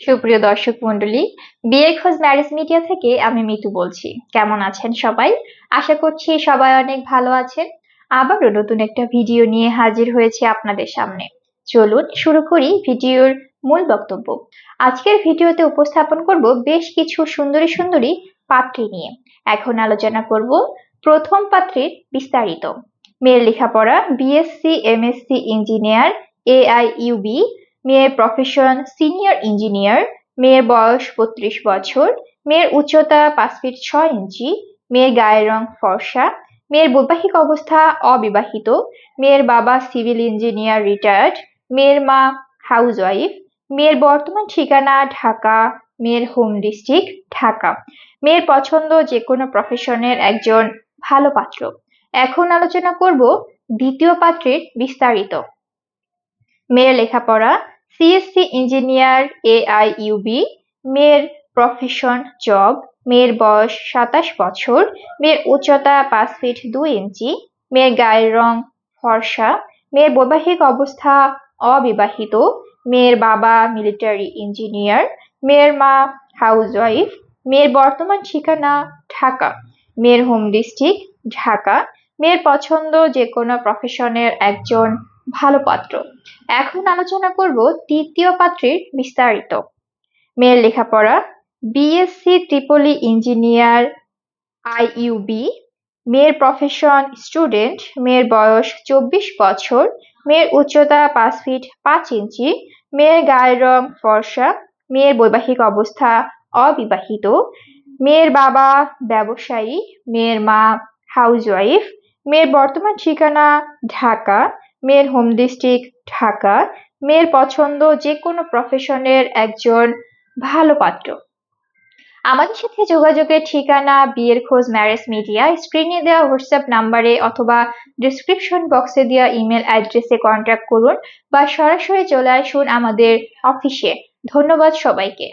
সুপ্রিয় দর্শক মণ্ডলী, বিয়ের খোঁজ ম্যারেজ মিডিয়া থেকে আমি মিতু বলছি। কেমন আছেন সবাই? আশা করছি সবাই অনেক ভালো আছেন। আবারও নতুন একটা ভিডিও নিয়ে হাজির হয়েছে আপনাদের সামনে। চলুন শুরু করি ভিডিওর মূল বক্তব্য। আজকের ভিডিওতে উপস্থাপন করব বেশ কিছু সুন্দরী সুন্দরী পাত্রী নিয়ে। এখন আলোচনা করব প্রথম পাত্রীর বিস্তারিত। মেয়ের লেখাপড়া বিএসসি এমএসসি ইঞ্জিনিয়ার AIUB, মেয়ের প্রফেশন সিনিয়র ইঞ্জিনিয়ার, মেয়ের বয়স 32 বছর, মেয়ের উচ্চতা 5 ফিট 6 ইঞ্চি, মেয়ের গায়ের রং ফর্সা, মেয়ের বৈবাহিক অবস্থা অবিবাহিত, মেয়ের বাবা সিভিল ইঞ্জিনিয়ার রিটায়ার্ড, মেয়ের মা হাউসওয়াইফ, মেয়ের বর্তমান ঠিকানা ঢাকা, মেয়ের হোম ডিস্ট্রিক্ট ঢাকা, মেয়ের পছন্দ যে কোনো প্রফেশনের একজন ভালো পাত্র। এখন আলোচনা করব দ্বিতীয় পাত্রের বিস্তারিত। মেয়ের লেখাপড়া সিএসসি ইঞ্জিনিয়ার AIUB, মেয়ের প্রফেশন জব, মেয়ের বয়স 27 বছর, মেয়ের উচ্চতা 5 ফিট 2 ইঞ্চি, মেয়ের গায়ের রং ফর্সা, মেয়ের বৈবাহিক অবস্থা অবিবাহিত, মেয়ের বাবা মিলিটারি ইঞ্জিনিয়ার, মেয়ের মা হাউসওয়াইফ, মেয়ের বর্তমান ঠিকানা ঢাকা, মেয়ের হোম ডিস্ট্রিক্ট ঢাকা, মেয়ের পছন্দ যে কোনো প্রফেশনের একজন ভালো পাত্র। এখন আলোচনা করব তৃতীয় পাত্রের বিস্তারিত। মেয়ের লেখাপড়া বিএসসি ট্রিপলি ইঞ্জিনিয়ার IUB, মেয়ের প্রফেশন স্টুডেন্ট, মেয়ের বয়স 24 বছর, মেয়ের উচ্চতা 5 ফিট 5 ইঞ্চি, মেয়ের গায়ের রং ফর্সা, মেয়ের বৈবাহিক অবস্থা অবিবাহিত, মেয়ের বাবা ব্যবসায়ী, মেয়ের মা হাউসওয়াইফ, মেয়ের বর্তমান ঠিকানা ঢাকা, মেয়ের হোম ডিস্ট্রিক্ট ঢাকা, মেয়ের পছন্দ যে কোনো প্রফেশনের একজন ভালো পাত্র। আমাদের সাথে যোগাযোগের ঠিকানা বিয়ের খোঁজ ম্যারেজ মিডিয়া, স্ক্রিনে দেওয়া হোয়াটসঅ্যাপ নাম্বারে অথবা ডিসক্রিপশন বক্সে দেওয়া ইমেল অ্যাড্রেসে কন্ট্যাক্ট করুন বা সরাসরি চলে আসুন আমাদের অফিসে। ধন্যবাদ সবাইকে।